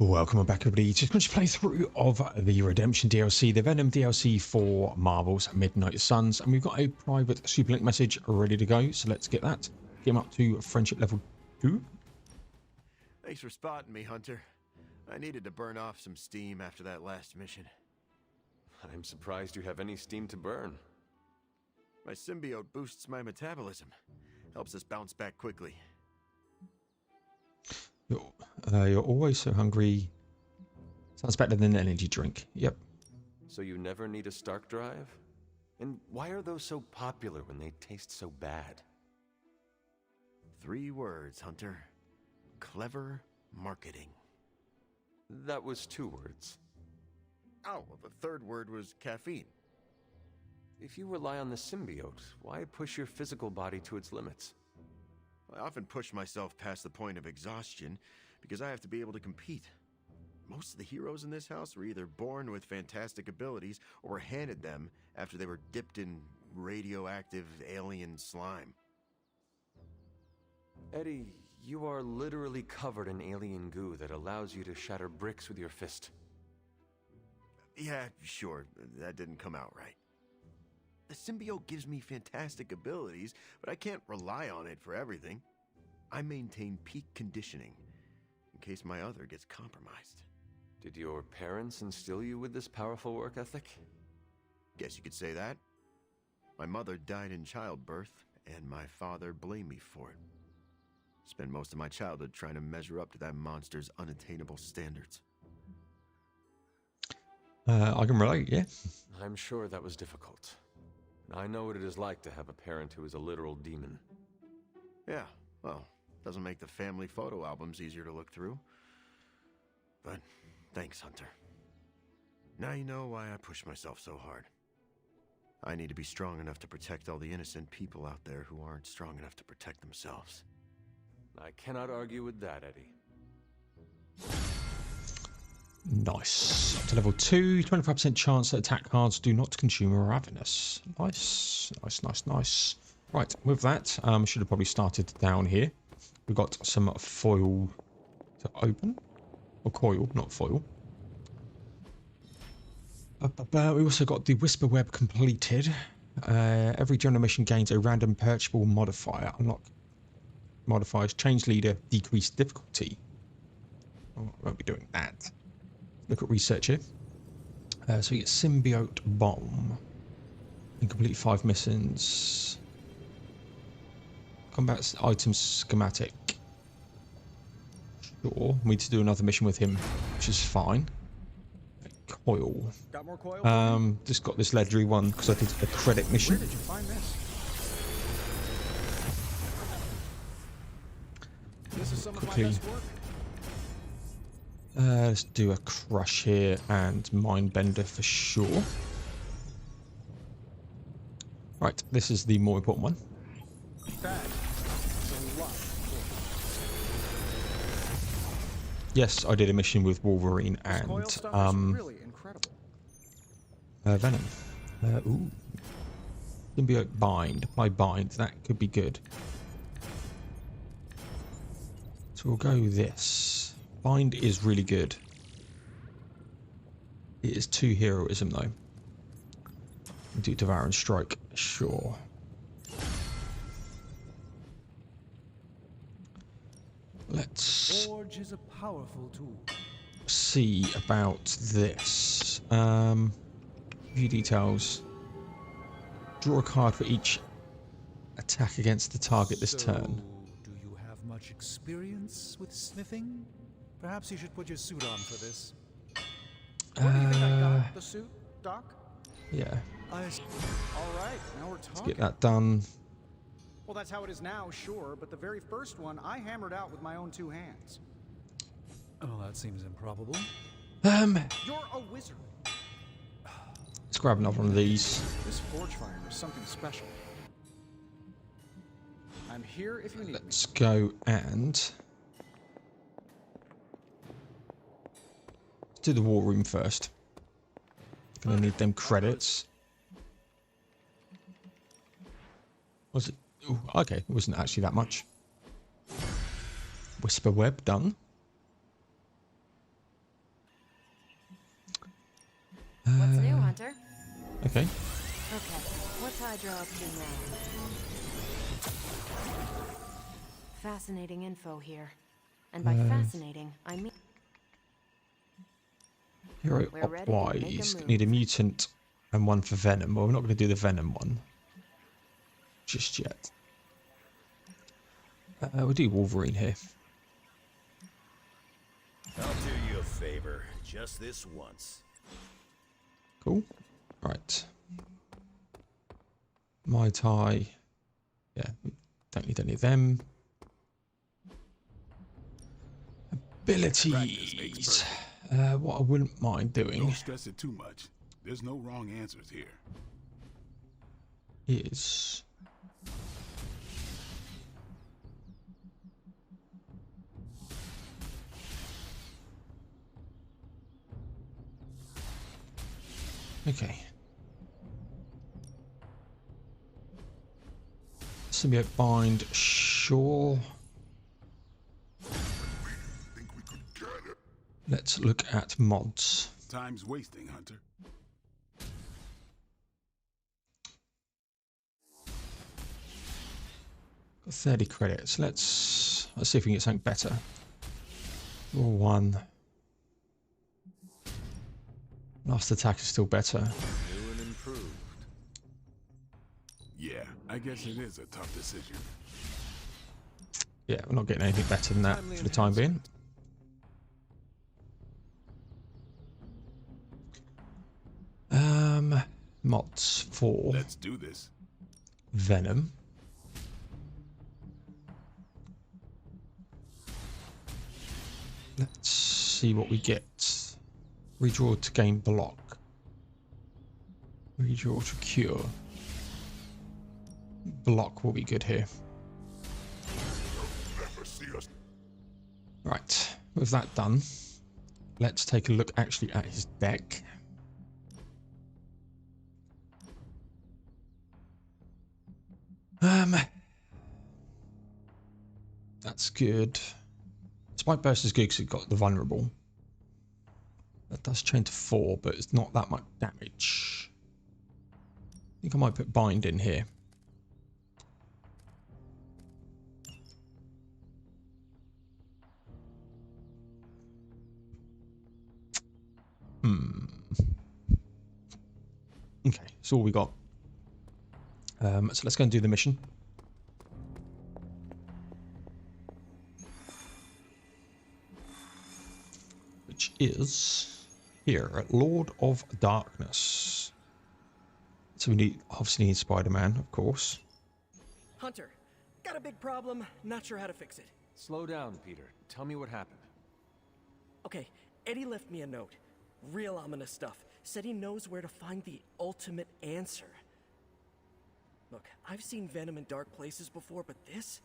Welcome back, everybody. Just going to play through of the Redemption DLC, the Venom DLC for Marvel's Midnight Suns, and we've got a private Superlink message ready to go. So let's get that. Get him up to friendship level 2. Thanks for spotting me, Hunter. I needed to burn off some steam after that last mission. I'm surprised you have any steam to burn. My symbiote boosts my metabolism, helps us bounce back quickly. You're always so hungry. Sounds better than an energy drink. Yep. So you never need a Stark drive? And why are those so popular when they taste so bad? 3 words, Hunter. Clever marketing. That was 2 words. Oh, well, the 3rd word was caffeine. If you rely on the symbiote, why push your physical body to its limits? I often push myself past the point of exhaustion because I have to be able to compete. Most of the heroes in this house were either born with fantastic abilities or were handed them after they were dipped in radioactive alien slime. Eddie, you are literally covered in alien goo that allows you to shatter bricks with your fist. Yeah, sure, that didn't come out right. The symbiote gives me fantastic abilities, but I can't rely on it for everything. I maintain peak conditioning in case my other gets compromised. Did your parents instill you with this powerful work ethic? Guess you could say that. My mother died in childbirth, and my father blamed me for it. Spent most of my childhood trying to measure up to that monster's unattainable standards. I can relate, yeah. I'm sure that was difficult. I know what it is like to have a parent who is a literal demon. Yeah, well, doesn't make the family photo albums easier to look through. But thanks, Hunter. Now you know why I push myself so hard. I need to be strong enough to protect all the innocent people out there who aren't strong enough to protect themselves. I cannot argue with that, Eddie. Nice. Up to level 2, 25% chance that attack cards do not consume Ravenous. Nice. Nice, nice, nice. Right, with that, should have probably started down here. We've got some foil to open. Or coil, not foil. We also got the Whisper Web completed. Every general mission gains a random purchasable modifier. Unlock modifiers. Change leader. Decrease difficulty. Oh, I won't be doing that. Look at research here. So we get symbiote bomb. And complete 5 missions. Combat item schematic. Sure. We need to do another mission with him, which is fine. Coil. Got more coil? Just got this legendary one because I did a credit mission. Where did you find this? This is some of my best work. Let's do a crush here and mindbender for sure. Right, this is the more important one. Yes, I did a mission with Wolverine and really incredible. Venom. Ooh. Symbiote bind. By bind, that could be good. So we'll go this. Bind is really good. It is 2 heroism though. Do Devour and Strike, sure. Let's Forge is a powerful tool. see about this. View details. Draw a card for each attack against the target this turn. Do you have much experience with smithing? Perhaps you should put your suit on for this. Where do you think I got the suit, Doc? Yeah. All right, now we're talking. Let's get that done. Well, that's how it is now, sure, but the very first one I hammered out with my own 2 hands. Oh, that seems improbable. You're a wizard. Let's grab another one of these. This forge fire is something special. I'm here if you need Let's go and let's do the war room first. Gonna need them credits. Was it? Ooh, okay, it wasn't actually that much. Whisper Web done. What's new, Hunter? Okay. Okay, what's Hydra up to now? Fascinating info here. And by fascinating, I mean... Hero We're ready to make a op-wise, move. need a mutant and one for Venom. Well, we're not going to do the Venom one just yet. We'll do Wolverine here. I'll do you a favor, just this once. Cool. Right. Mai Tai. Yeah, we don't need any of them. Abilities. What I wouldn't mind doing Don't stress it too much. There's no wrong answers here. is okay. Symbiote bind, sure. Think we could get it? Let's look at mods. Time's wasting, Hunter. Got 30 credits. Let's see if we can get something better. Or one. Last attack is still better. New and improved. Yeah, I guess it is a tough decision. Yeah, we're not getting anything better than that for the time being. Mods for Let's do this. Venom. Let's see what we get. Redraw to gain block. Redraw to cure. Block will be good here. Right, with that done, let's take a look actually at his deck. That's good. Spike Burst is good because it got the vulnerable. That does chain to 4, but it's not that much damage. I think I might put bind in here. Okay, that's all we got. So let's go and do the mission. Which is here at Lord of Darkness. So we obviously need Spider-Man, of course. Hunter, got a big problem, not sure how to fix it. Slow down, Peter. Tell me what happened. Okay, Eddie left me a note. Real ominous stuff. Said he knows where to find the ultimate answer. Look, I've seen Venom in dark places before, but this?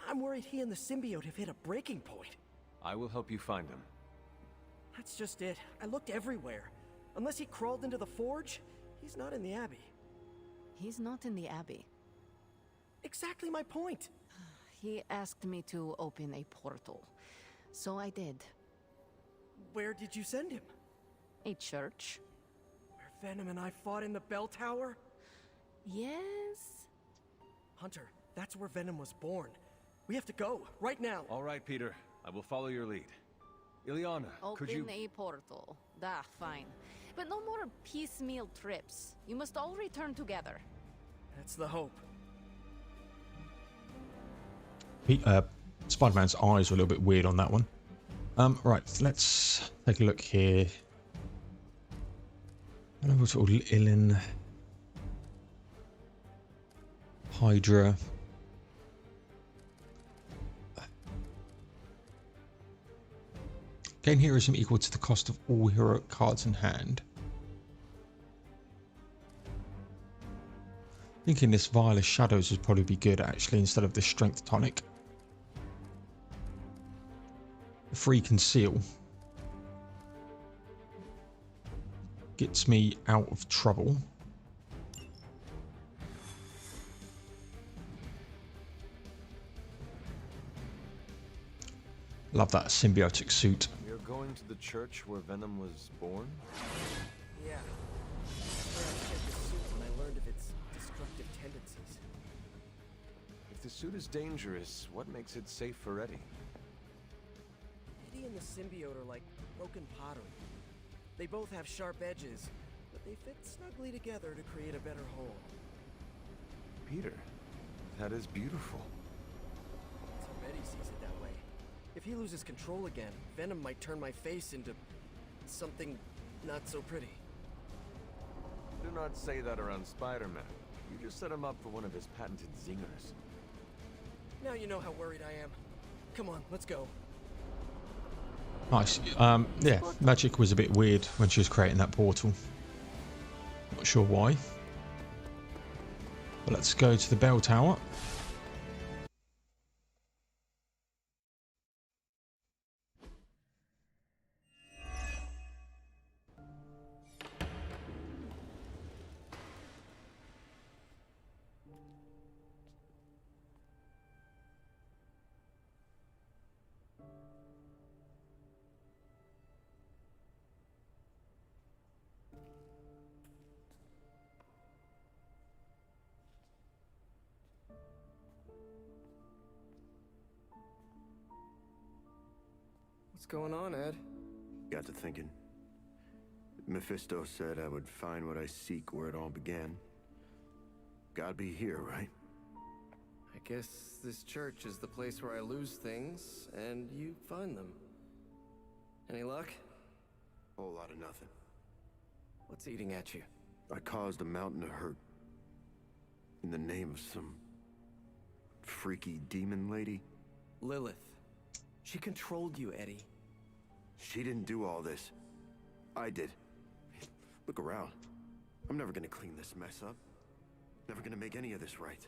I'm worried he and the symbiote have hit a breaking point. I will help you find him. That's just it. I looked everywhere. Unless he crawled into the forge, he's not in the Abbey. He's not in the Abbey. Exactly my point. He asked me to open a portal, so I did. Where did you send him? A church? Where Venom and I fought in the bell tower? Yes. Hunter, that's where Venom was born. We have to go, right now. All right, Peter. I will follow your lead. Ileana, could you... Open a portal. Fine. But no more piecemeal trips. You must all return together. That's the hope. Spider-Man's eyes were a little bit weird on that one. Right, let's take a look here. I don't know what's called Ilin. Hydra. Gain heroism equal to the cost of all hero cards in hand. Thinking this Vial of Shadows would probably be good actually instead of the Strength Tonic. Free Conceal gets me out of trouble. Love that symbiotic suit. You're going to the church where Venom was born? Yeah. After I shed the suit when I learned of its destructive tendencies. If the suit is dangerous, what makes it safe for Eddie? Eddie and the symbiote are like broken pottery. They both have sharp edges, but they fit snugly together to create a better whole. Peter, that is beautiful. That's how Eddie sees it that way. If he loses control again, Venom might turn my face into something not so pretty. Do not say that around Spider-Man. You just set him up for one of his patented zingers. Now you know how worried I am. Come on, let's go. Nice. Yeah, Magic was a bit weird when she was creating that portal. Not sure why. But let's go to the bell tower. What's going on, Ed? Got to thinking. Mephisto said I would find what I seek where it all began. Gotta be here, right? I guess this church is the place where I lose things, and you find them. Any luck? Whole lot of nothing. What's eating at you? I caused a mountain to hurt. In the name of some freaky demon lady. Lilith. She controlled you, Eddie. She didn't do all this. I did. Look around. I'm never gonna clean this mess up. Never gonna make any of this right.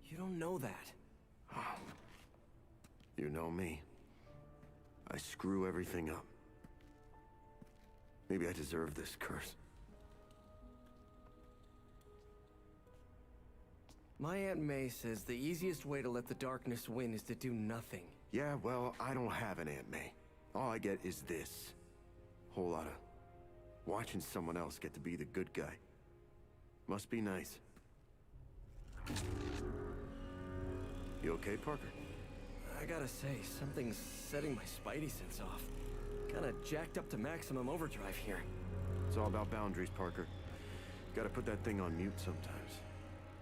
You don't know that. You know me. I screw everything up. Maybe I deserve this curse. My Aunt May says the easiest way to let the darkness win is to do nothing. Yeah, well, I don't have an Aunt May. All I get is this. Whole lot of watching someone else get to be the good guy. Must be nice. You okay, Parker? I gotta say, something's setting my spidey sense off. Kinda jacked up to maximum overdrive here. It's all about boundaries, Parker. Gotta put that thing on mute sometimes.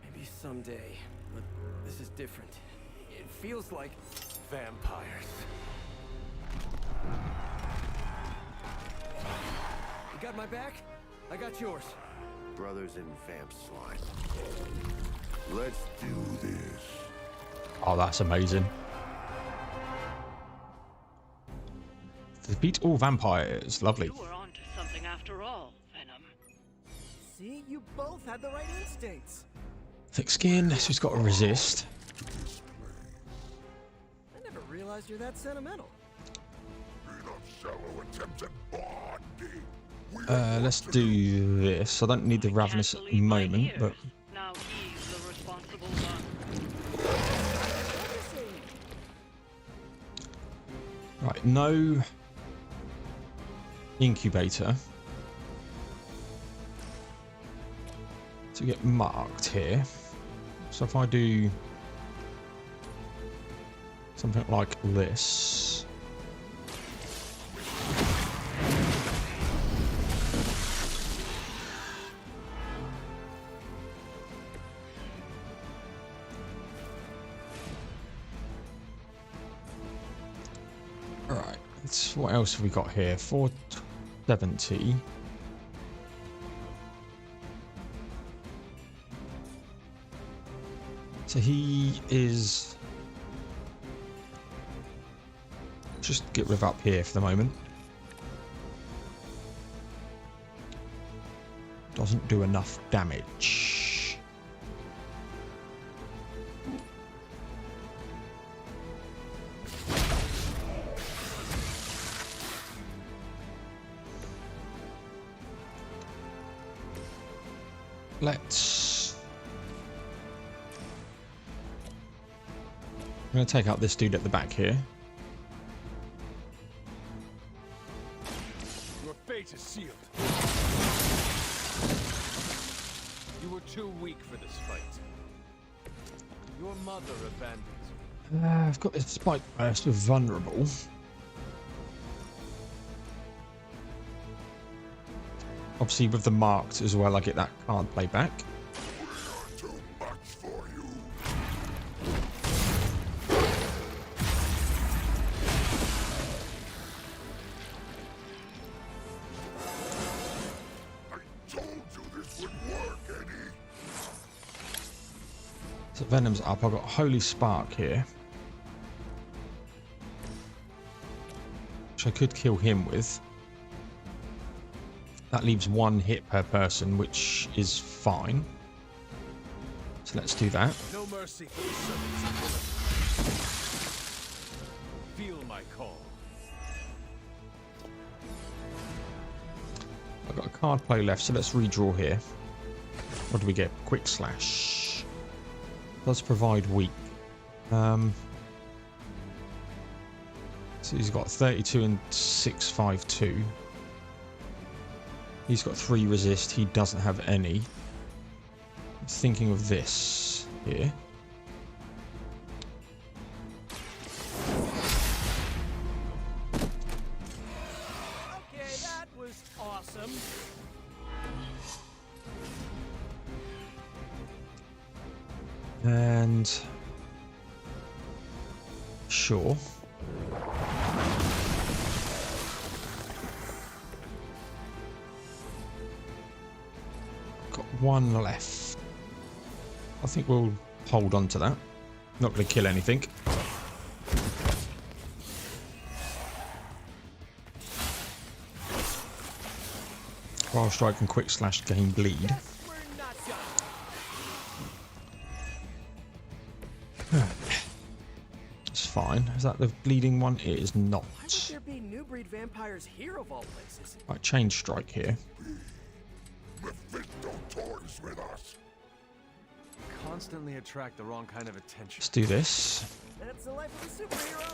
Maybe someday, but this is different. It feels like Vampires. You got my back? I got yours. Brothers in vamp slime. Let's do this. Oh, that's amazing. Defeat all vampires. Lovely. You were onto something after all, Venom. See, you both had the right instincts. Thick skin, so he's got to resist. I never realized you're that sentimental. Let's do this. I don't need the ravenous moment, but Now he's the responsible one. right, no incubator to get marked here. So if I do something like this. Right, what else have we got here? 470. So he is just get rid of up here for the moment. Doesn't do enough damage. Let's... I'm going to take out this dude at the back here. Your fate is sealed. You were too weak for this fight. Your mother abandons you. I've got this spike burst with vulnerable. Obviously with the marked as well, I get that card play back. Too much for you. I told you this would work, Eddie. So Venom's up. I've got Holy Spark here, which I could kill him with. That leaves 1 hit per person, which is fine. So let's do that. No mercy for the servants of Lilith. Feel my call. I've got a card play left, so let's redraw here. What do we get? Quick Slash. Does provide weak. So he's got 32 and 652. He's got 3 resist. He doesn't have any. I'm thinking of this here. Okay, that was awesome. And sure. Got 1 left. I think we'll hold on to that. Not going to kill anything. Wild Strike and Quick Slash gain bleed. It's fine. Is that the bleeding one? It is not. Why would there be new breed vampires here of all places? Right, Change Strike here. Mephisto toys with us. Constantly attract the wrong kind of attention. Let's do this. That's the life of a superhero.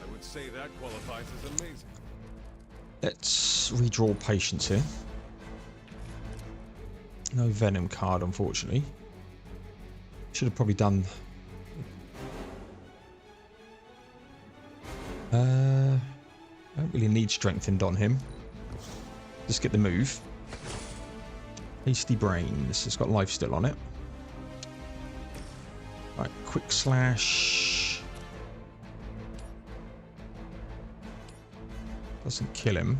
I would say that qualifies as amazing. Let's redraw Patience here. No Venom card, unfortunately. Should have probably done... I don't really need strengthened on him. Just get the move. Hasty Brains. It's got life still on it. Right, Quick Slash. Doesn't kill him.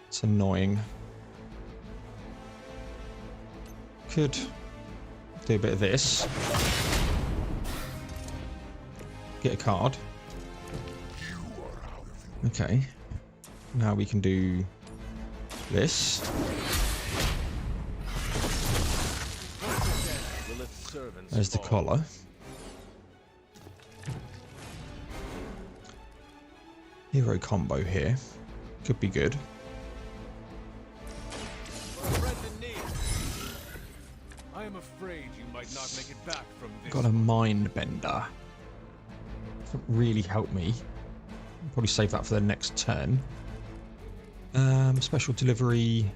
It's annoying. Could do a bit of this. Get a card. Okay. Now we can do this. There's the collar. Hero combo here. Could be good. I am afraid you might not make it back from this. Got a Mind Bender. Doesn't really help me. I'll probably save that for the next turn. Special delivery.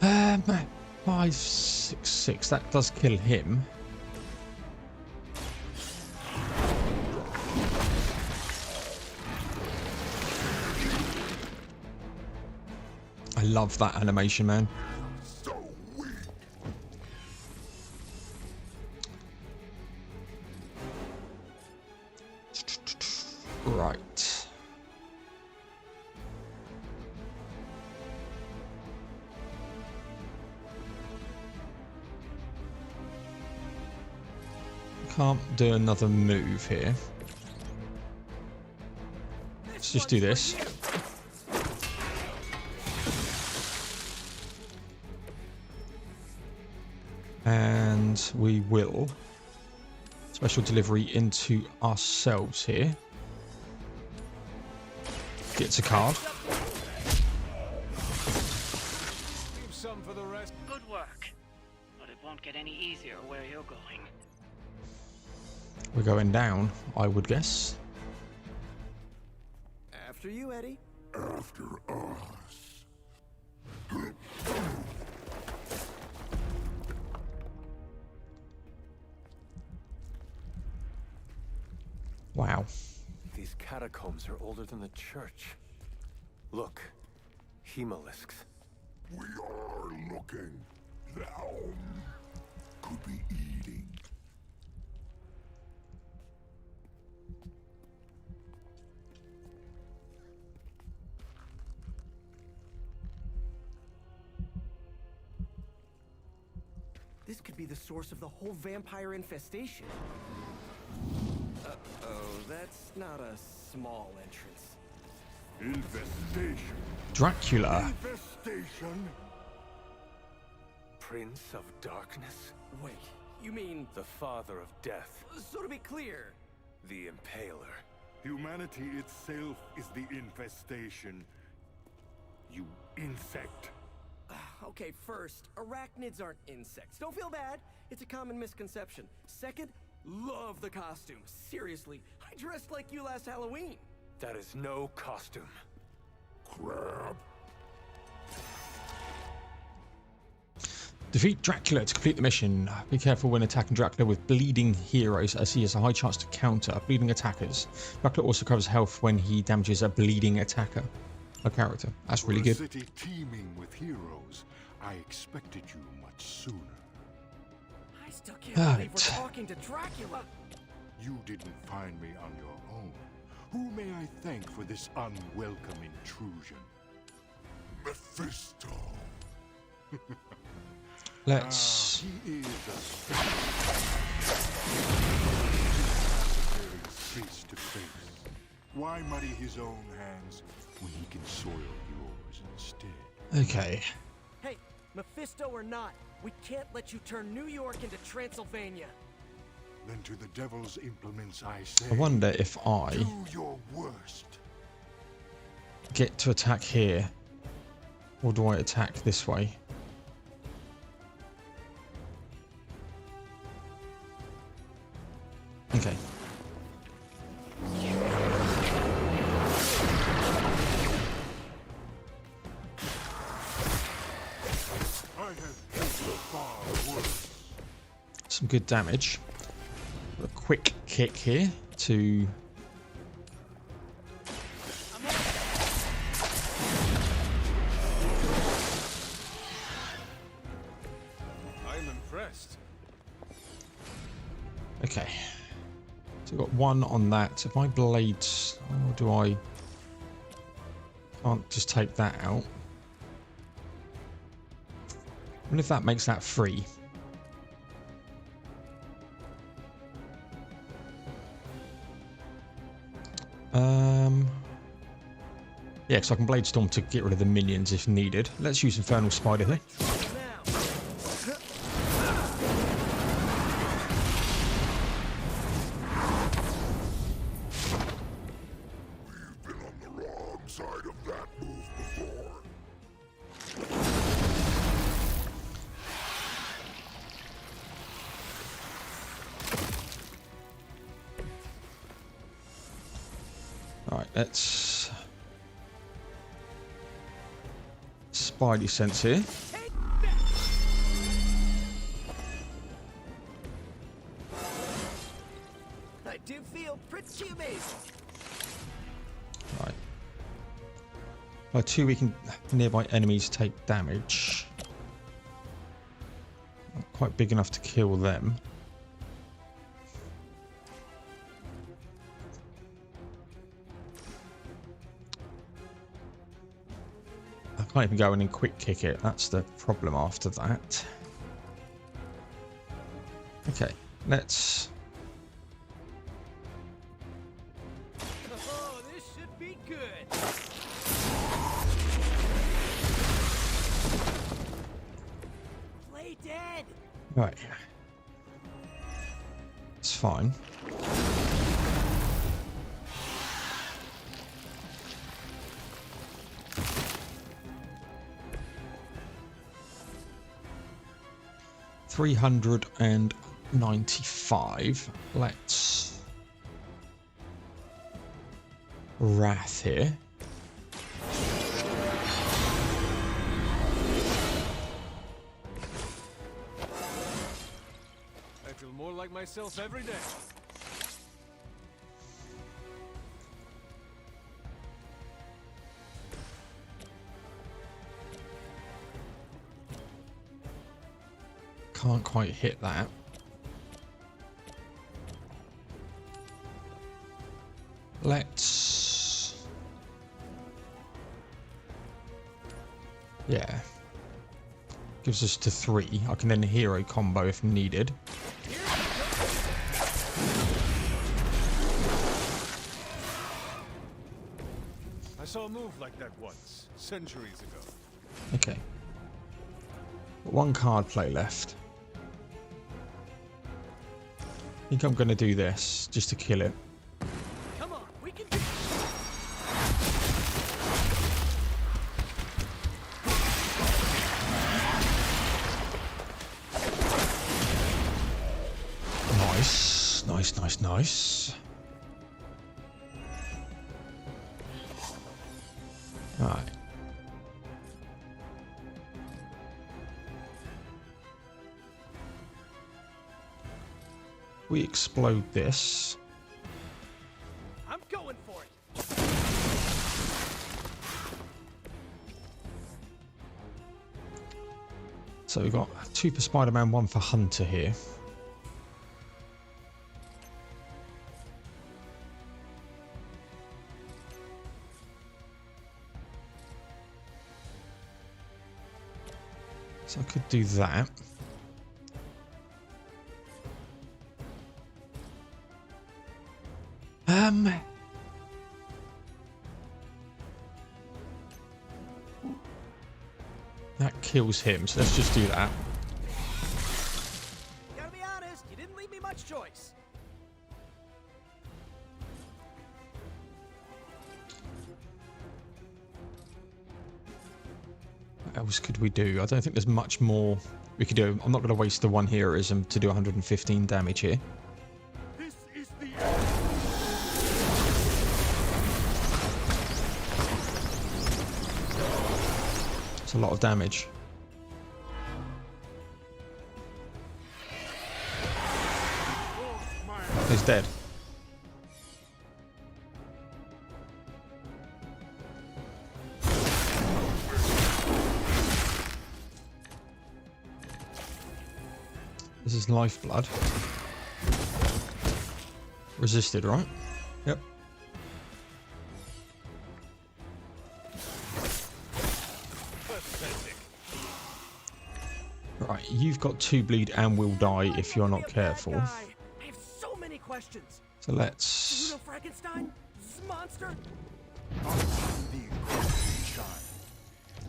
Um, 5, 6, 6. That does kill him. I love that animation, man. Right. Can't do another move here. Let's just do this. And we will special delivery into ourselves here. Gets a card. Leave some for the rest. Good work. But it won't get any easier where you're going. We're going down, I would guess. After you, Eddie. After us. Wow. These catacombs are older than the church. Look, hemolisks. We are looking. Now could be eating. This could be the source of the whole vampire infestation. Uh-oh, that's not a small entrance. Infestation. Dracula. Infestation. Prince of Darkness? Wait, you mean... The father of death. So to be clear... The Impaler. Humanity itself is the infestation. You insect. Okay, first, arachnids aren't insects. Don't feel bad. It's a common misconception. Second, love the costume. Seriously, I dressed like you last Halloween. That is no costume. Crab. Defeat Dracula to complete the mission. Be careful when attacking Dracula with bleeding heroes, as he has a high chance to counter bleeding attackers. Dracula also covers health when he damages a bleeding attacker. A character. That's really good. For a city teeming with heroes, I expected you much sooner. I still can't believe we're talking to Dracula. You didn't find me on your own. Who may I thank for this unwelcome intrusion? Mephisto. Let's... He is a face to face. Why muddy his own hands when he can soil yours instead? Okay. Hey, Mephisto or not, we can't let you turn New York into Transylvania. Then to the devil's implements I say. I wonder if I do your worst. get to attack here, or do I attack this way? Okay. Some good damage. A quick kick here to... I'm impressed. Okay. So I've got one on that. If my blades... Or do I... Can't just take that out. I wonder if that makes that free. Yeah, so I can Blade Storm to get rid of the minions if needed. Let's use Infernal Spider here. We've been on the wrong side of that move before. Alright, let's... Spidey sense here. I do feel pretty amazing. Right. By 2 we can nearby enemies take damage. Not quite big enough to kill them. I can't even go in and quick kick it. That's the problem after that. Okay, let's... Oh, this should be good. Play dead. Right. Let's fine. $395. Let's Wrath here. I feel more like myself every day. Can't quite hit that. Let's... yeah. Gives us to 3. I can then hero combo if needed. I saw a move like that once, centuries ago. Okay. One card play left. I think I'm going to do this just to kill it. Come on, we can do Nice. Nice, nice, nice. Alright. We explode this. I'm going for it. So we've got 2 for Spider-Man, 1 for Hunter here. So I could do that. That kills him, so let's just do that. Gotta be honest, you didn't leave me much choice. What else could we do? I don't think there's much more we could do. I'm not going to waste the 1 heroism to do 115 damage here. This is the end. It's a lot of damage. He's dead. This is lifeblood. Resisted, right? Yep. Right, you've got 2 bleed and will die if you're not careful. I have so many questions. So let's... You know Frankenstein? This monster? The incredible child.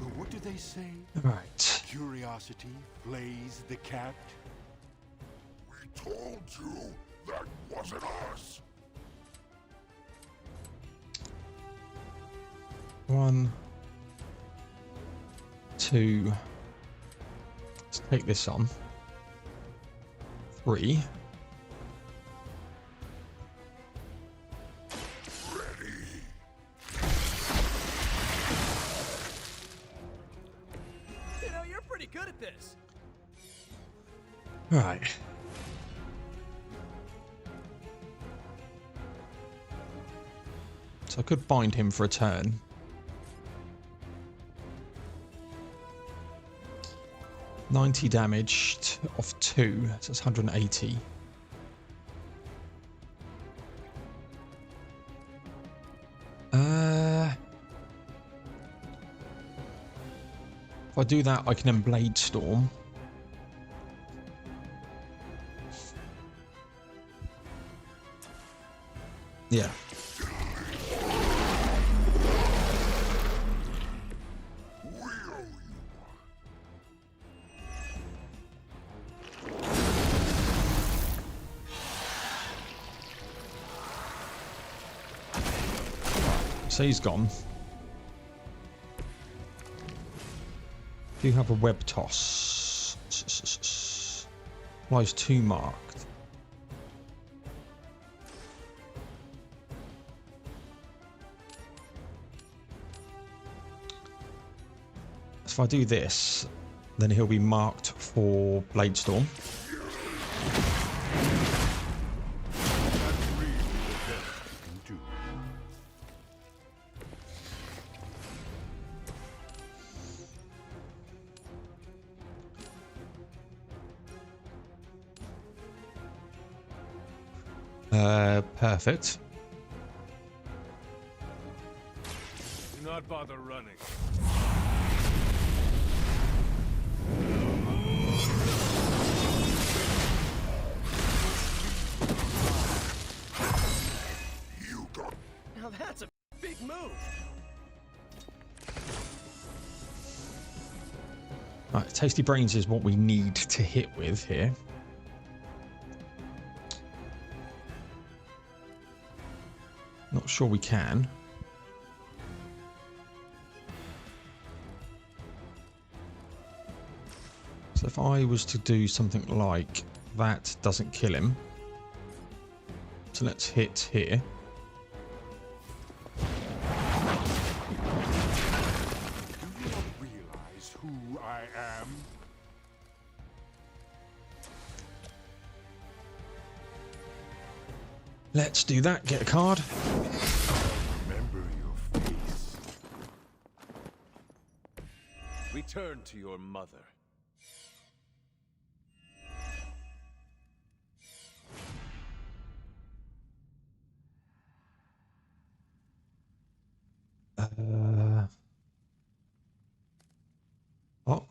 But what do they say? Right. Curiosity flays the cat. We told you that wasn't us. 1, 2. Let's take this on. 3. You know, you're pretty good at this. Right. So I could bind him for a turn. $90 damage off 2, so that's 180. If I do that, I can then Blade Storm. Yeah. so he's gone. Do you have a web toss? Lies 2 marked. So if I do this, then he'll be marked for Blade Storm. Perfect. Do not bother running. Now that's a big move. Right, Tasty Brains is what we need to hit with here. Not sure we can. So if I was to do something like that, doesn't kill him. So let's hit here. Do you not realize who I am? Let's do that. Get a card. Remember your face. Return to your mother. Oh.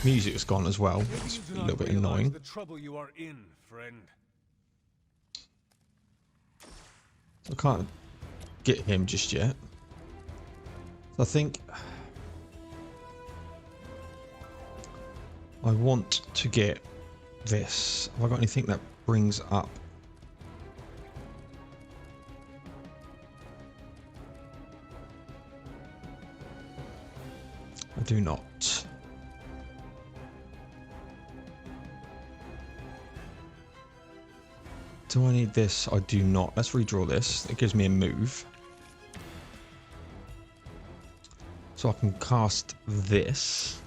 Music's gone as well. It's a little bit annoying. The trouble you are in, friend. I can't get him just yet. So I think I want to get this. Have I got anything that brings up? I do not. Do I need this? I do not. Let's redraw this. It gives me a move. So I can cast this.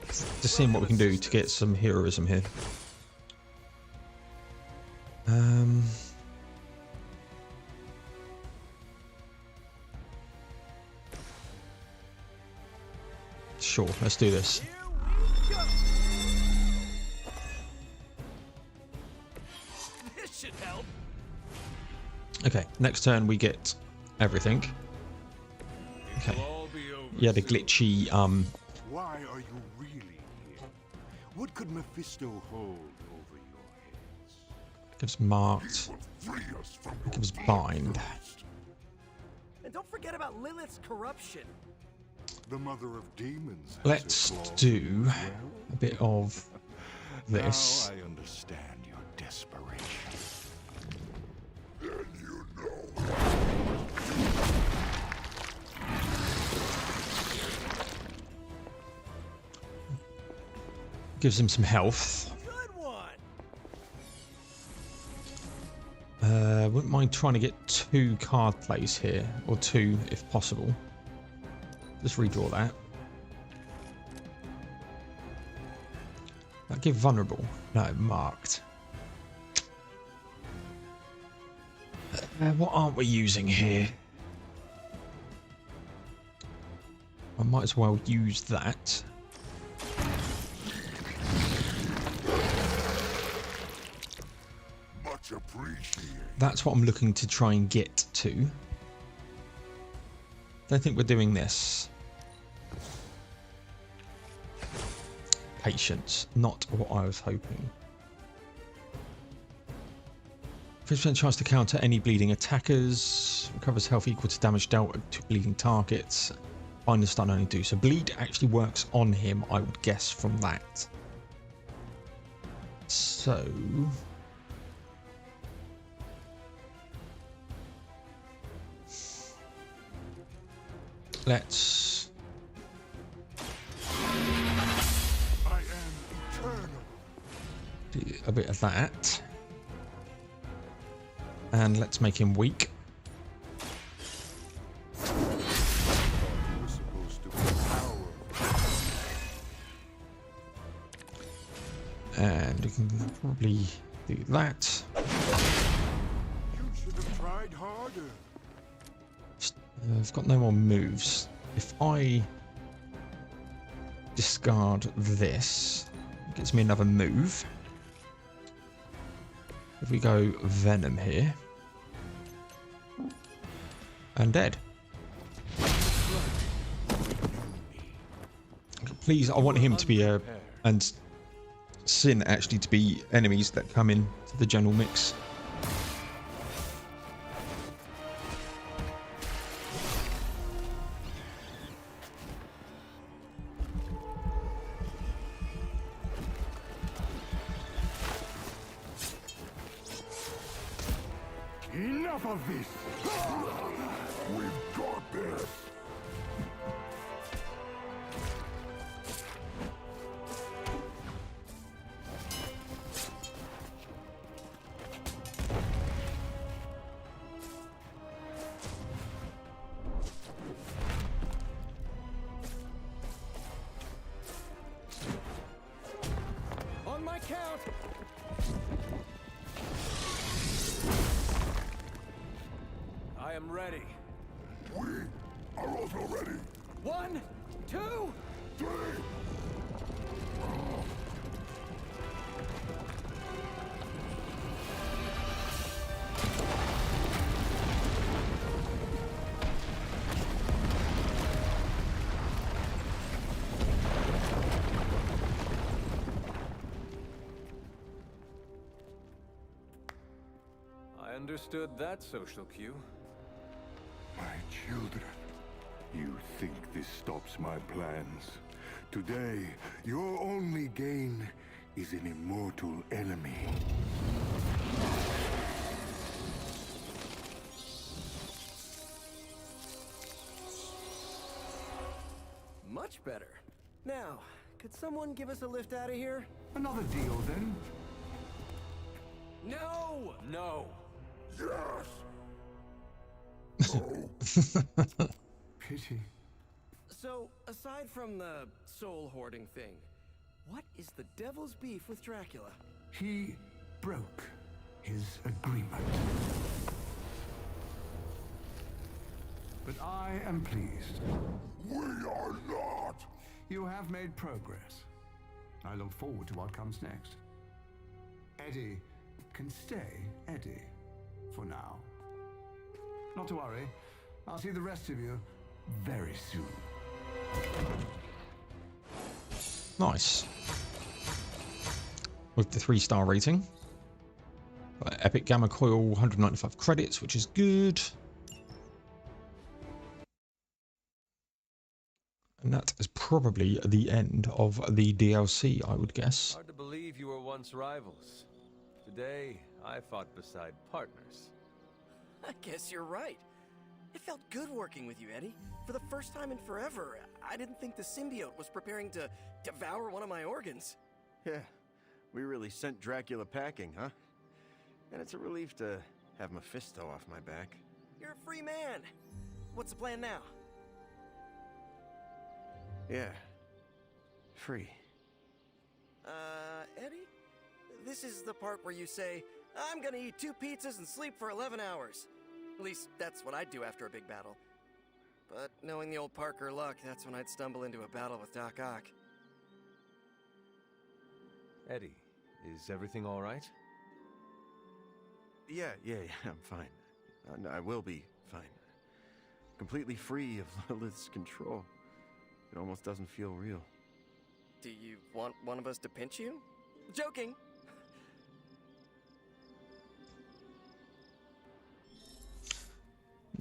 Just seeing what we can do to get some heroism here. Sure, let's do this. This should help. Okay, next turn we get everything. Okay. Yeah, the glitchy Why are you really here? What could Mephisto hold over your heads? gives marked. It gives bind. And don't forget about Lilith's corruption. The mother of demons. Let's do a bit of this. Now I understand your desperation. Then you know. Gives him some health. Good one. Wouldn't mind trying to get 2 card plays here, or 2 if possible. Just redraw that. That give vulnerable. No, marked. What aren't we using here? I might as well use that. Much appreciated. That's what I'm looking to try and get to. Don't think we're doing this. Patience, not what I was hoping. 50% chance to counter any bleeding attackers. Recovers health equal to damage dealt to bleeding targets. Bind and stun only do. So bleed actually works on him, I would guess from that. So let's I am eternal. do a bit of that. And let's make him weak. You were supposed to be powerful. And we can probably do that. You should have tried harder. I've got no more moves. If I discard this, it gets me another move. If we go Venom here. And dead. Please, I want him to be a... and Sin actually to be enemies that come in to the general mix. Enough of this! We've got this! On my count! I am ready. We are also ready. 1, 2. 3. I understood that social cue. My children, you think this stops my plans? Today, your only gain is an immortal enemy. Much better. Now, could someone give us a lift out of here? Another deal, then? No! No! Yes! Pity. So, aside from the soul hoarding thing, what is the devil's beef with Dracula? He broke his agreement. But I am pleased. We are not! You have made progress. I look forward to what comes next. Eddie can stay Eddie for now. Not to worry. I'll see the rest of you very soon. Nice. With the 3-star rating. Epic Gamma Coil, 195 credits, which is good. And that is probably the end of the DLC, I would guess. Hard to believe you were once rivals. Today, I fought beside partners. I guess you're right. It felt good working with you, Eddie. For the first time in forever, I didn't think the symbiote was preparing to devour one of my organs. Yeah, we really sent Dracula packing, huh? And it's a relief to have Mephisto off my back. You're a free man. What's the plan now? Yeah. Free. Eddie? This is the part where you say, I'm gonna eat 2 pizzas and sleep for 11 hours. At least, that's what I'd do after a big battle. But knowing the old Parker luck, that's when I'd stumble into a battle with Doc Ock. Eddie, is everything all right? Yeah, I'm fine. I will be fine. Completely free of Lilith's control. It almost doesn't feel real. Do you want one of us to pinch you? Joking!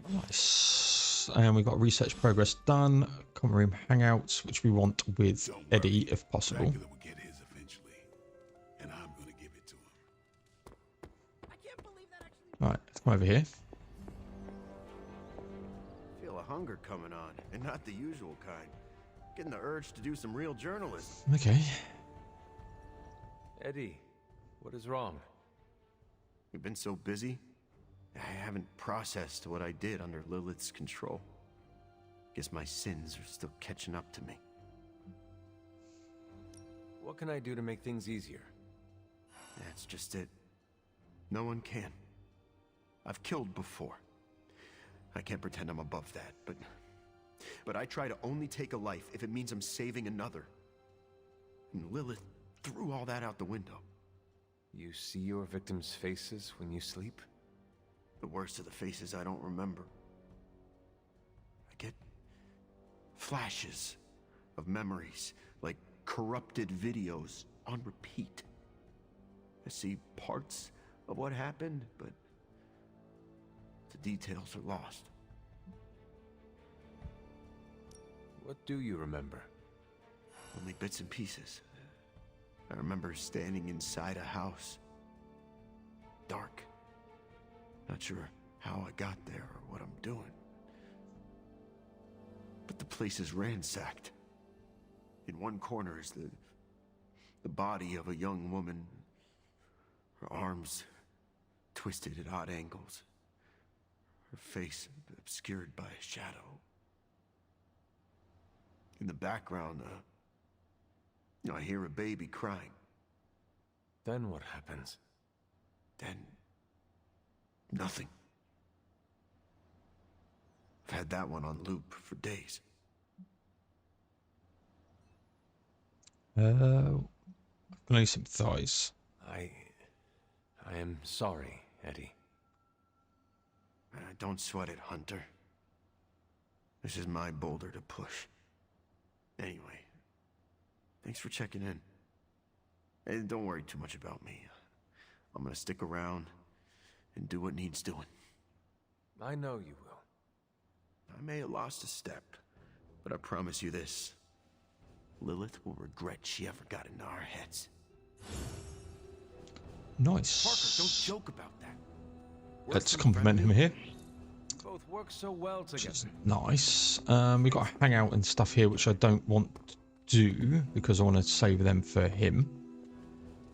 Nice. And we've got research progress done. Common room hangouts, which we want with Eddie if possible. Dracula will get his eventually, and I'm gonna Come over here. Feel a hunger coming on, and not the usual kind. Getting the urge to do some real journalism. Okay. Eddie, what is wrong? We've been so busy, I haven't processed what I did under Lilith's control. Guess my sins are still catching up to me. What can I do to make things easier? That's just it. No one can. I've killed before. I can't pretend I'm above that, but I try to only take a life if it means I'm saving another. And Lilith threw all that out the window. You see your victims' faces when you sleep? The worst of the faces I don't remember. I get flashes of memories, like corrupted videos on repeat. I see parts of what happened, but the details are lost. What do you remember? Only bits and pieces. I remember standing inside a house. Dark. Not sure how I got there or what I'm doing. But the place is ransacked. In one corner is the body of a young woman. Her arms twisted at odd angles. Her face obscured by a shadow. In the background, I hear a baby crying. Then what happens? Then nothing. I've had that one on loop for days. I can only sympathize. I am sorry, Eddie. Don't sweat it, Hunter. This is my boulder to push. Anyway, thanks for checking in. And don't worry too much about me. I'm gonna stick around and do what needs doing. I know you will. I may have lost a step, but I promise you this. Lilith will regret she ever got into our heads. Nice. Parker, don't joke about that. Let's compliment him here. Both work so well together. Nice. We got a hangout and stuff here, which I don't want to do because I want to save them for him.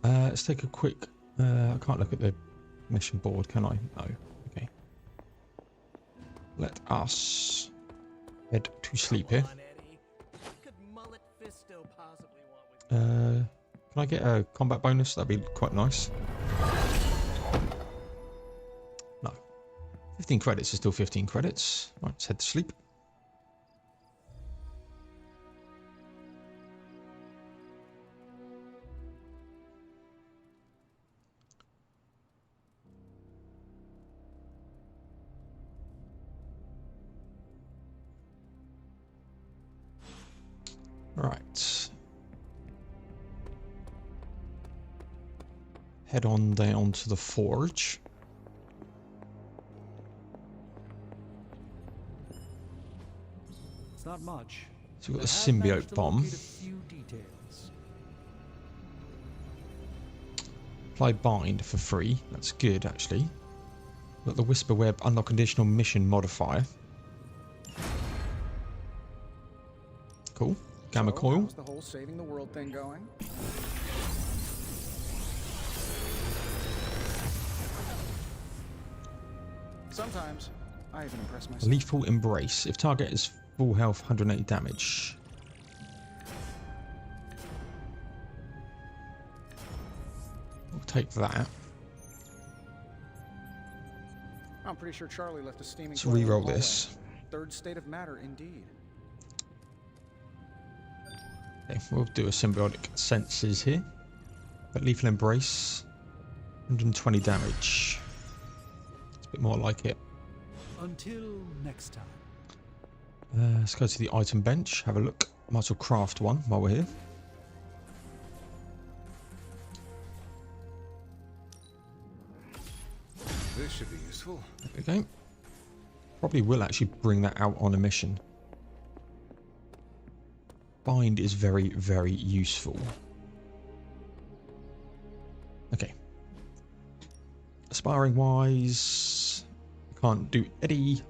Let's take a quick. I can't look at the mission board, can I? No. Okay. Let us head to sleep here. Can I get a combat bonus? That'd be quite nice. No. 15 credits is still 15 credits. Right, let's head to sleep. Right. Head on down to the forge. It's not much. So we've got the symbiote bomb. Apply bind for free. That's good, actually. Got the whisper web unlock additional mission modifier. Cool. Gamma coil. How's the whole saving the world thing going? Sometimes I even impress myself. Lethal embrace. If target is full health, 180 damage. We'll take that. I'm pretty sure Charlie left a steaming. Let's re-roll this. Third state of matter, indeed. Okay, we'll do a symbiotic senses here. But lethal embrace, 120 damage. It's a bit more like it. Until next time. Let's go to the item bench, have a look. Might as well craft one while we're here. This should be useful. There we go. Probably will actually bring that out on a mission. Bind is very, very useful. Okay. Aspiring wise, Can't do Eddie,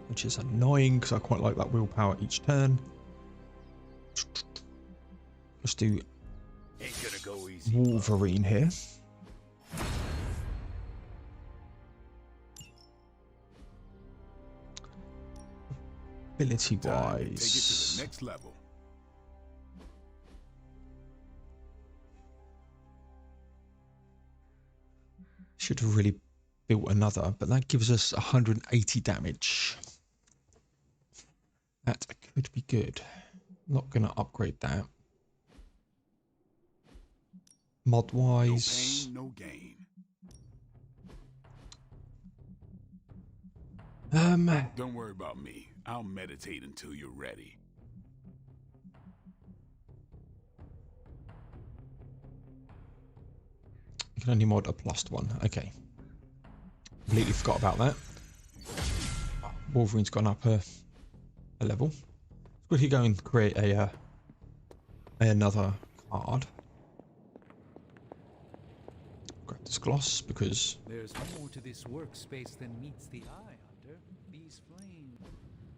which is annoying because I quite like that willpower each turn. Let's do Ain't gonna go easy. Wolverine here. Ability Time to take it to wise, the next level. should have really built another, but that gives us 180 damage. That could be good. Not going to upgrade that. Mod wise, No pain, no gain. Don't worry about me. I'll meditate until you're ready. you can only mod a +1. Okay. Completely forgot about that. Wolverine's gone up a level. We could go and create another card. Grab this gloss because there's more to this workspace than meets the eye, Hunter. These flames.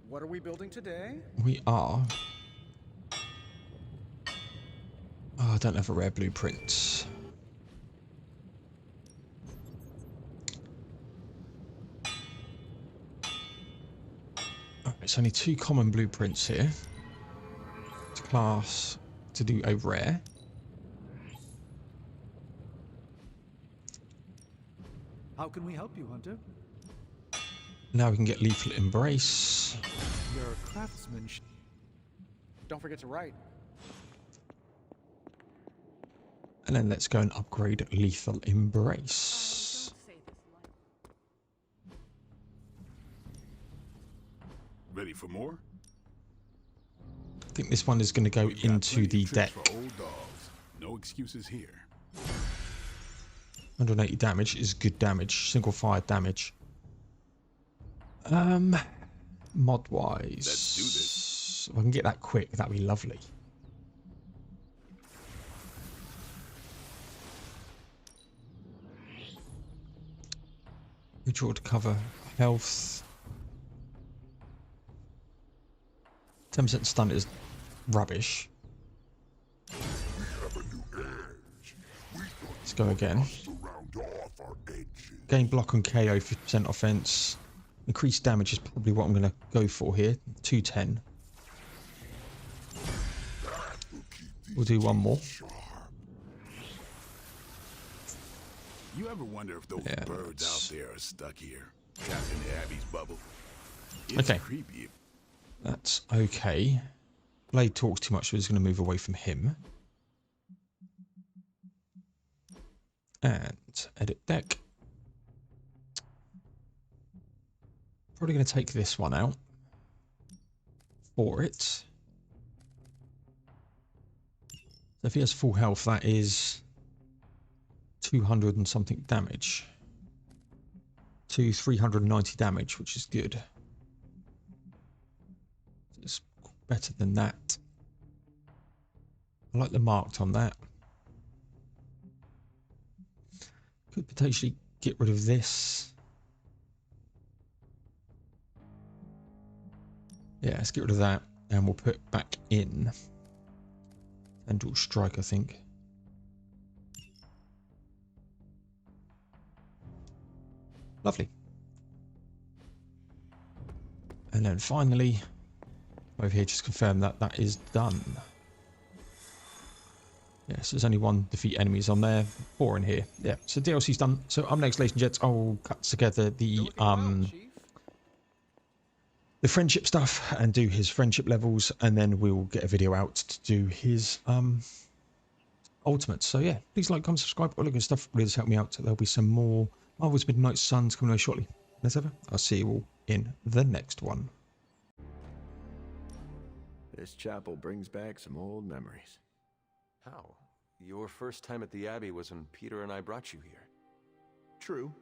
What are we building today? we are. Oh, I don't have a rare blueprint. It's only 2 common blueprints here. To class to do a rare. How can we help you, Hunter? Now we can get Lethal Embrace. Your craftsmanship. Don't forget to write. And then let's go and upgrade Lethal Embrace. Ready for more? I think this one is going to go into the deck. For old dogs. No excuses here. 180 damage is good damage. Single fire damage. Mod wise. Let's do this. If I can get that quick, that'd be lovely. Redraw to cover health. 10% stun is rubbish. Let's go again. Gain block and KO 50% offense. Increased damage is probably what I'm going to go for here. 210. We'll do one more. You ever wonder if those birds out there are stuck here, trapped in Abby's bubble? It's Okay. creepy. That's okay. Blade talks too much, so he's going to move away from him. And edit deck. Probably going to take this one out for it. So if he has full health, that is 200 and something damage. To 390 damage, which is good. It's better than that. I like the marked on that. Could potentially get rid of this. Yeah, let's get rid of that, and we'll put back in Tendril Strike, I think. Lovely. And then finally, over here, just confirm that that is done. Yes, there's only 1 defeat enemies on there, 4 in here. Yeah, so DLC's done. So up next, ladies and gents, I'll cut together the friendship stuff and do his friendship levels, and then we'll get a video out to do his ultimates. So yeah, please like, comment, subscribe, all that good stuff. Really does help me out. There'll be some more Marvel's Midnight Suns coming away shortly. As ever, I'll see you all in the next one. This chapel brings back some old memories. How? Your first time at the Abbey was when Peter and I brought you here. True.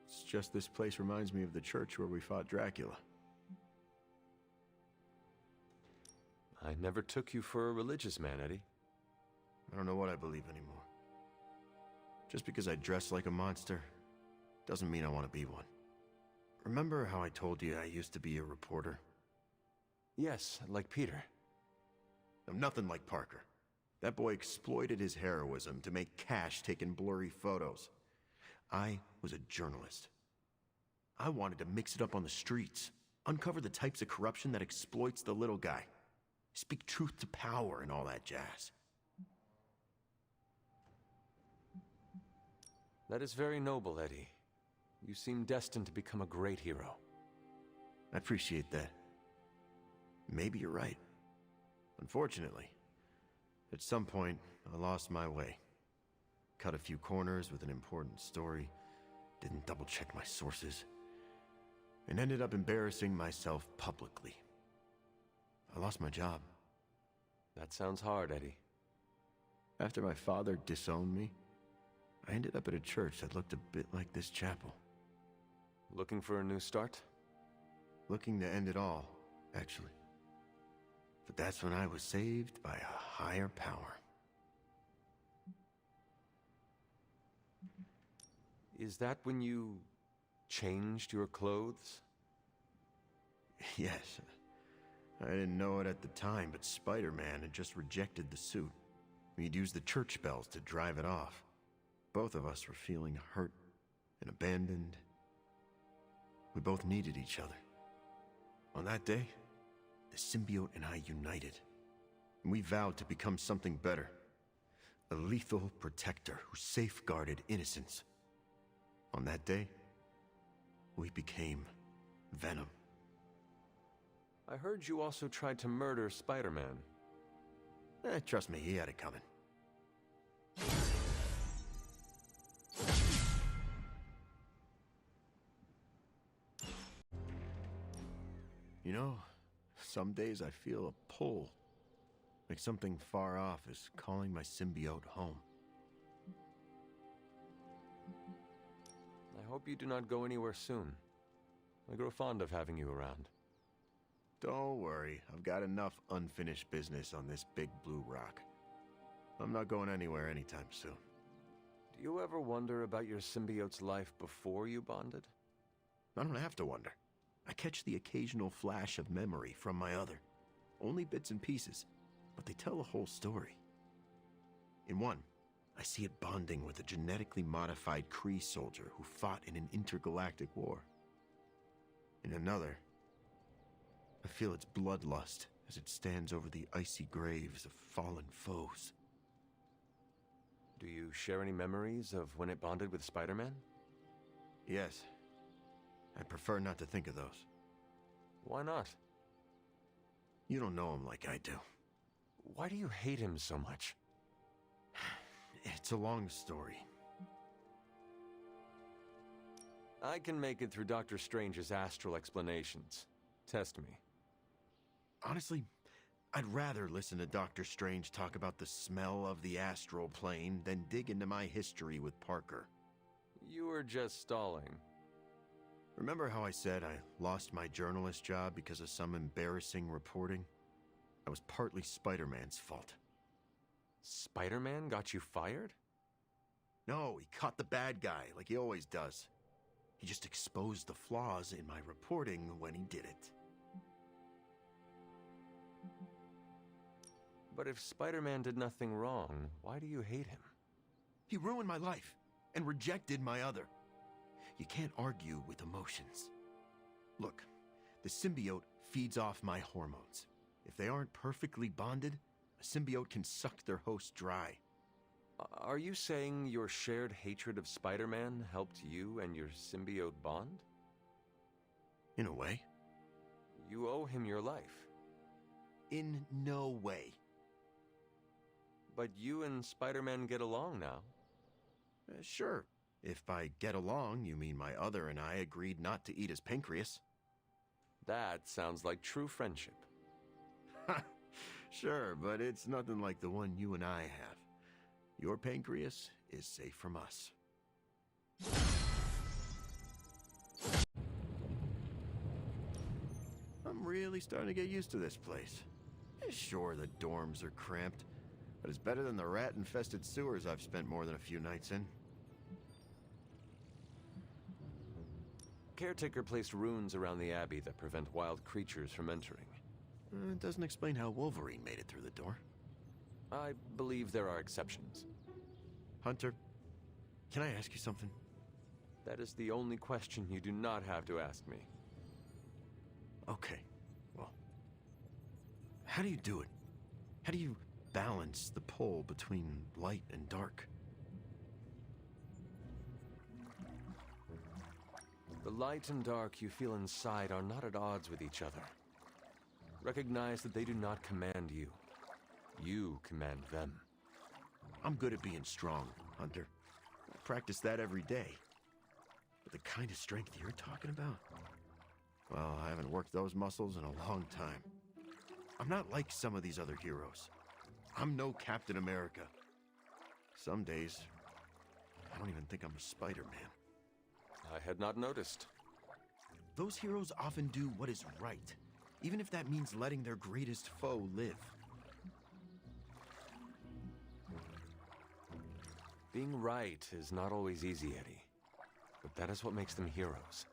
It's just this place reminds me of the church where we fought Dracula. I never took you for a religious man, Eddie. I don't know what I believe anymore. Just because I dress like a monster doesn't mean I want to be one. Remember how I told you I used to be a reporter? Yes, like Peter. I'm nothing like Parker. That boy exploited his heroism to make cash taking blurry photos. I was a journalist. I wanted to mix it up on the streets, uncover the types of corruption that exploits the little guy, speak truth to power and all that jazz. That is very noble, Eddie. You seem destined to become a great hero. I appreciate that. Maybe you're right. Unfortunately, at some point, I lost my way. Cut a few corners with an important story, didn't double-check my sources, and ended up embarrassing myself publicly. I lost my job. That sounds hard, Eddie. After my father disowned me, I ended up at a church that looked a bit like this chapel. Looking for a new start? Looking to end it all, actually. But that's when I was saved by a higher power. Is that when you changed your clothes? Yes. I didn't know it at the time, but Spider-Man had just rejected the suit. He'd used the church bells to drive it off. Both of us were feeling hurt and abandoned. We both needed each other. On that day, the symbiote and I united. And we vowed to become something better. A lethal protector who safeguarded innocence. On that day, we became Venom. I heard you also tried to murder Spider-Man. Trust me, he had it coming. You know, some days I feel a pull. Like something far off is calling my symbiote home. I hope you do not go anywhere soon. I grow fond of having you around. Don't worry, I've got enough unfinished business on this big blue rock. I'm not going anywhere anytime soon. Do you ever wonder about your symbiote's life before you bonded? I don't have to wonder. I catch the occasional flash of memory from my other. Only bits and pieces, but they tell a whole story. In one, I see it bonding with a genetically modified Kree soldier who fought in an intergalactic war. In another, I feel its bloodlust as it stands over the icy graves of fallen foes. Do you share any memories of when it bonded with Spider-Man? Yes. I prefer not to think of those. Why not? You don't know him like I do. Why do you hate him so much? It's a long story. I can make it through Dr. Strange's astral explanations. Test me. Honestly, I'd rather listen to Dr. Strange talk about the smell of the astral plane than dig into my history with Parker. You were just stalling. Remember how I said I lost my journalist job because of some embarrassing reporting? That was partly Spider-Man's fault. Spider-Man got you fired? No, he caught the bad guy, like he always does. He just exposed the flaws in my reporting when he did it. But if Spider-Man did nothing wrong, why do you hate him? He ruined my life and rejected my other. You can't argue with emotions. Look, the symbiote feeds off my hormones. If they aren't perfectly bonded, a symbiote can suck their host dry. Are you saying your shared hatred of Spider-Man helped you and your symbiote bond? In a way. You owe him your life. In no way. But you and Spider-Man get along now. Sure. If by get along, you mean my other and I agreed not to eat his pancreas. That sounds like true friendship. Sure, but it's nothing like the one you and I have. Your pancreas is safe from us. I'm really starting to get used to this place. Sure, the dorms are cramped, but it's better than the rat-infested sewers I've spent more than a few nights in. Caretaker placed runes around the Abbey that prevent wild creatures from entering. It doesn't explain how Wolverine made it through the door. I believe there are exceptions. Hunter, can I ask you something? That is the only question you do not have to ask me. Okay, well, how do you do it? How do you balance the pull between light and dark? The light and dark you feel inside are not at odds with each other. Recognize that they do not command you. You command them. I'm good at being strong, Hunter. I practice that every day. But the kind of strength you're talking about? Well, I haven't worked those muscles in a long time. I'm not like some of these other heroes. I'm no Captain America. Some days, I don't even think I'm a Spider-Man. I had not noticed. Those heroes often do what is right, even if that means letting their greatest foe live. Being right is not always easy, Eddie. But that is what makes them heroes.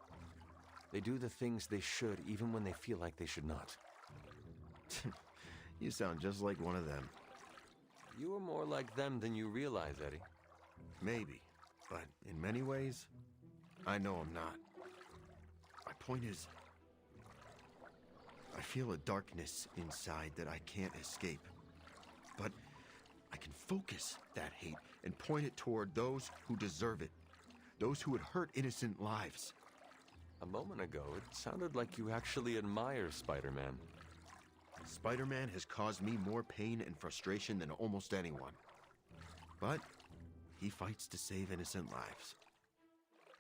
They do the things they should even when they feel like they should not. You sound just like one of them. You are more like them than you realize, Eddie. Maybe, but in many ways, I know I'm not. My point is, I feel a darkness inside that I can't escape. But I can focus that hate and point it toward those who deserve it. Those who would hurt innocent lives. A moment ago, it sounded like you actually admire Spider-Man. Spider-Man has caused me more pain and frustration than almost anyone. But he fights to save innocent lives.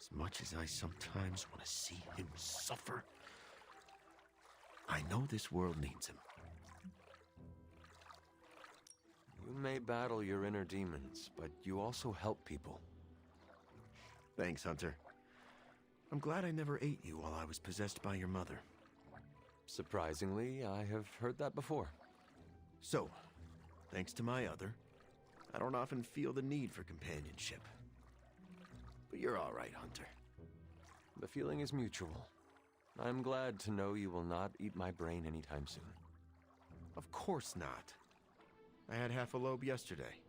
As much as I sometimes want to see him suffer, I know this world needs him. You may battle your inner demons, but you also help people. Thanks, Hunter. I'm glad I never ate you while I was possessed by your mother. Surprisingly, I have heard that before. So, thanks to my other, I don't often feel the need for companionship. But you're all right, Hunter. The feeling is mutual. I'm glad to know you will not eat my brain anytime soon. Of course not. I had half a lobe yesterday.